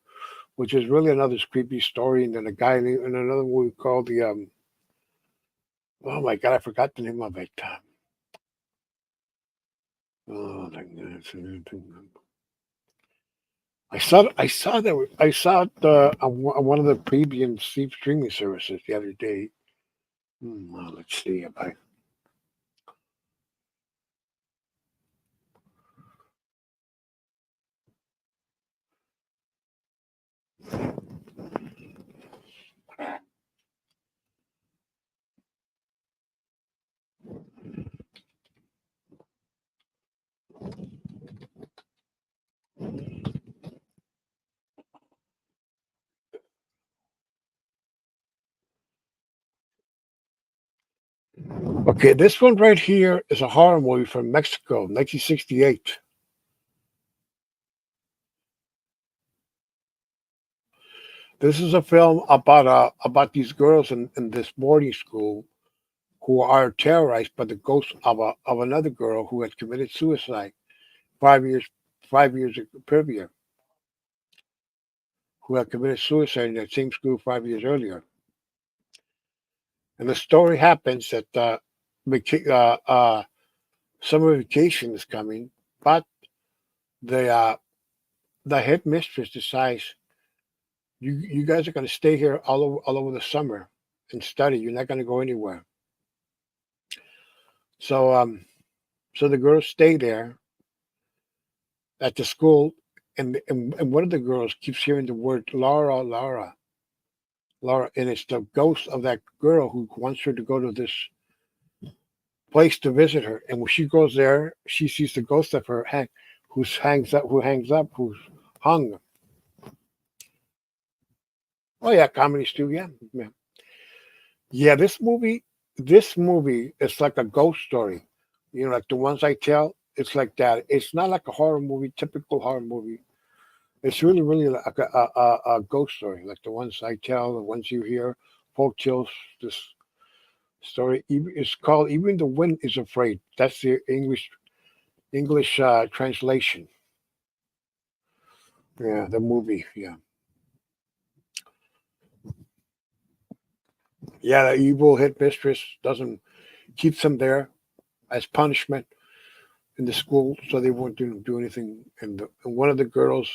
which is really another creepy story, and then a guy in another movie called the oh my god, I forgot the name of it. Oh my god. I saw it on one of the premium streaming services the other day. Well, let's see if I. Okay, this one right here is a horror movie from Mexico, 1968. This is a film about these girls in this boarding school who are terrorized by the ghost of another girl who had committed suicide 5 years 5 years previous, who had committed suicide in that same school 5 years earlier. And the story happens that summer vacation is coming, but the uh, the head mistress decides You guys are going to stay here all over the summer and study. You're not going to go anywhere. So so the girls stay there at the school, and one of the girls keeps hearing the word Laura, Laura, Laura, and it's the ghost of that girl who wants her to go to this place to visit her. And when she goes there, she sees the ghost of her who's hung. Oh yeah, comedies too. Yeah, yeah, yeah. This movie is like a ghost story. Like the ones I tell. It's like that. It's not like a horror movie, typical horror movie. It's really, really like a ghost story, like the ones I tell, the ones you hear. Folk tales. This story. It's called "Even the Wind Is Afraid." That's the English translation. Yeah, the movie. Yeah, yeah. The evil head mistress doesn't keeps them there as punishment in the school, so they won't do anything. And one of the girls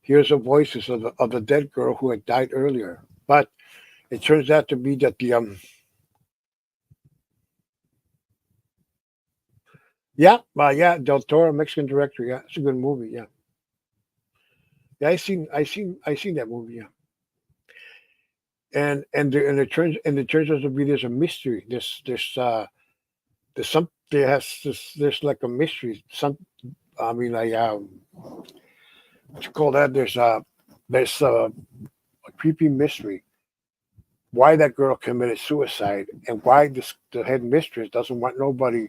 hears the voices of the dead girl who had died earlier, but it turns out to be that the yeah, yeah, Del Toro, Mexican director. Yeah, it's a good movie. Yeah, yeah, I seen that movie. Yeah, and it turns out to be there's a mystery. There's some there has this there's like a mystery. I mean like what you call that? There's a creepy mystery. Why that girl committed suicide and why the head mistress doesn't want nobody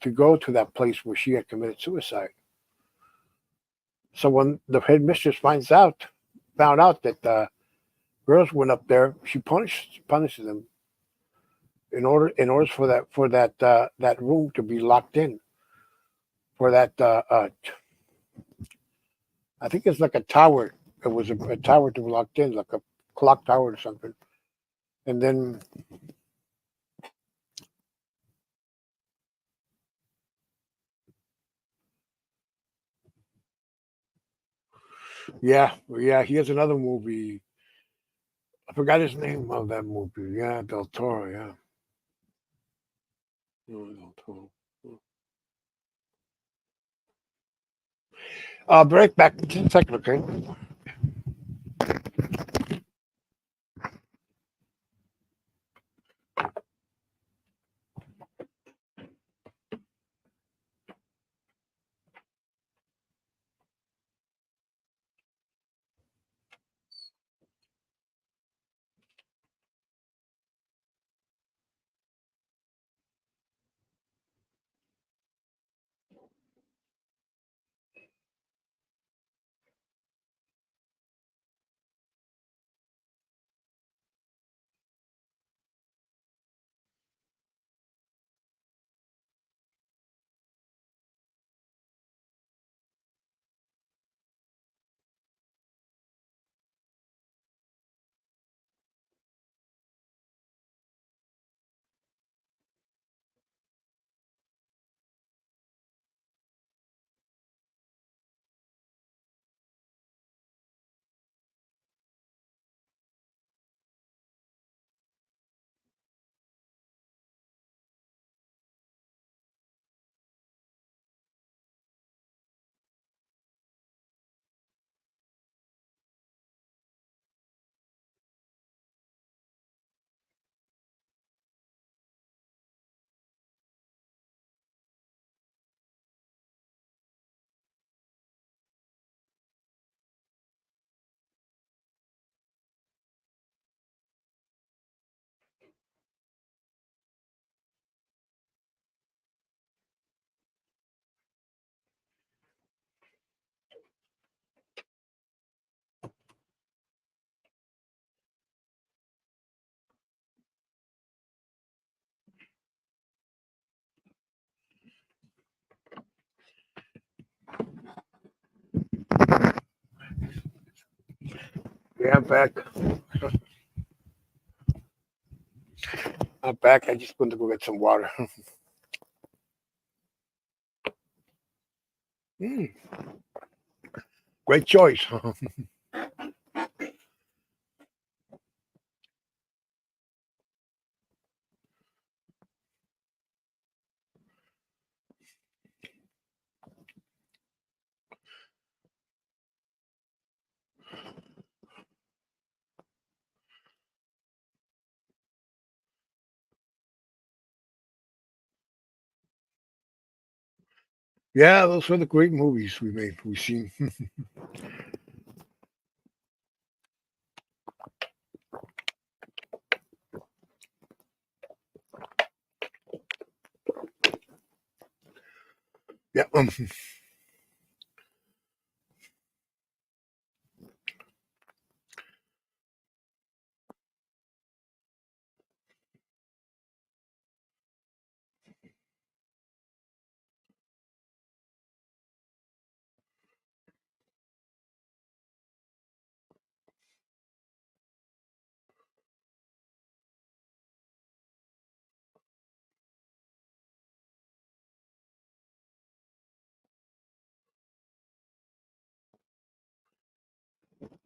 to go to that place where she had committed suicide. So when the head mistress found out that the girls went up there, she punishes them in order for that room to be locked in for that I think it's like a tower. It was a tower to be locked in, like a clock tower or something. And then yeah, yeah, he has another movie. I forgot his name of that movie. Yeah, Del Toro. Yeah, Del Toro. Be right back. Just a second, okay? Yeah, I'm back. I'm back. I just went to go get some water. Mm, great choice. Yeah, those were the great movies we made. We seen. Yeah.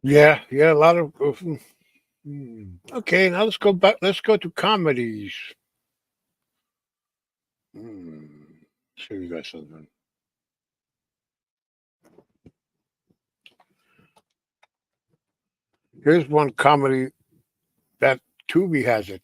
Yeah, yeah, a lot of. Okay, now let's go back. Let's go to comedies. Show you guys something. Here's one comedy that Tubi has it.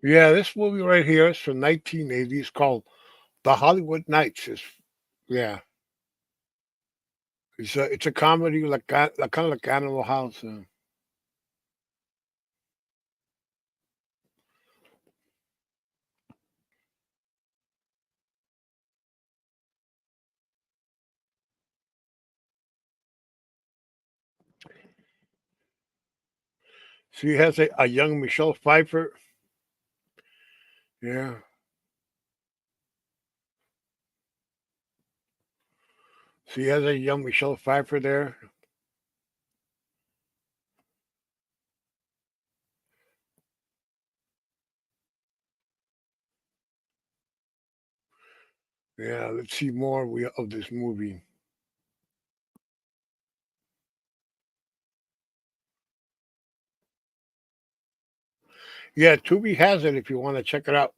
Yeah, this movie right here is from 1980. It's called The Hollywood Nights. Yeah, it's a comedy like kind of like Animal House. She has a young Michelle Pfeiffer. Yeah, she has a young Michelle Pfeiffer there. Yeah, let's see more of this movie. Yeah, Tubi has it if you want to check it out.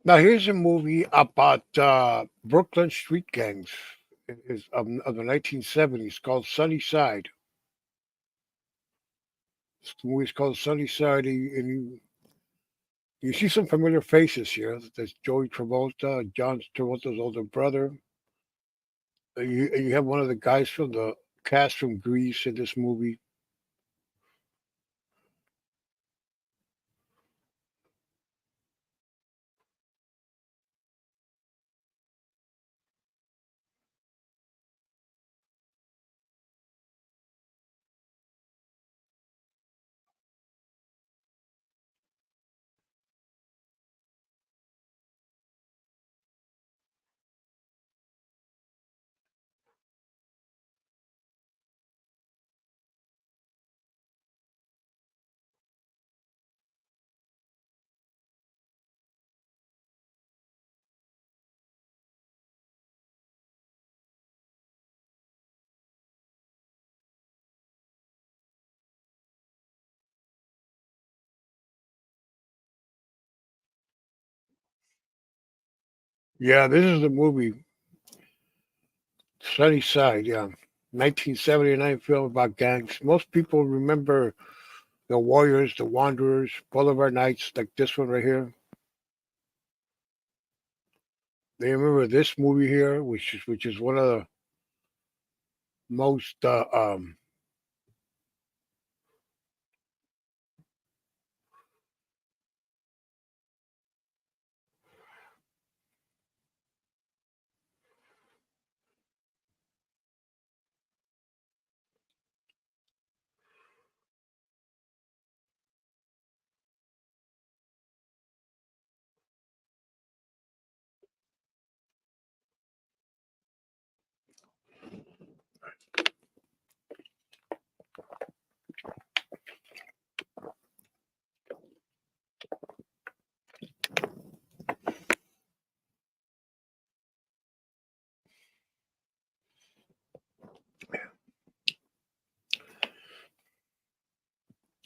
Now here's a movie about Brooklyn street gangs. It is of the 1970s called Sunny Side. This movie is called Sunny Side, and You see some familiar faces here. There's Joey Travolta, John Travolta's older brother. You have one of the guys from the cast from Grease in this movie. Yeah, this is the movie Sunny Side. Yeah, 1979 film about gangs. Most people remember the Warriors, the Wanderers, Boulevard Nights, like this one right here. They remember this movie here, which is one of the most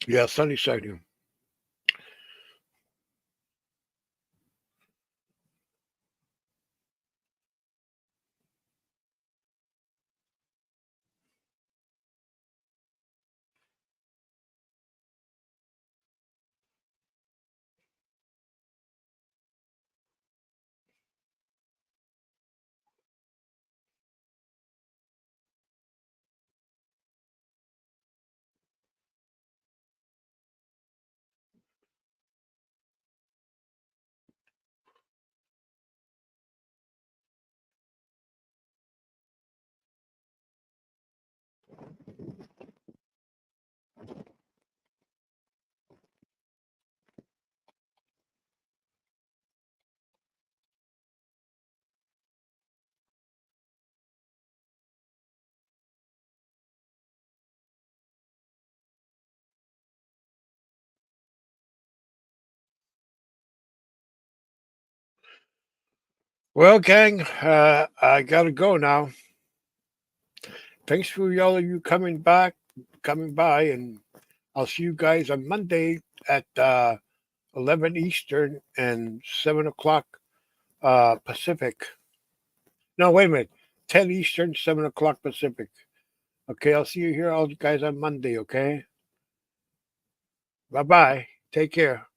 yeah, Sunny Side here. Well, gang, I gotta go now. Thanks for all of you coming by, and I'll see you guys on Monday at 11 Eastern and 7 o'clock Pacific. No, wait a minute, 10 Eastern, 7 o'clock Pacific. Okay, I'll see you here, all you guys on Monday. Okay, bye bye. Take care.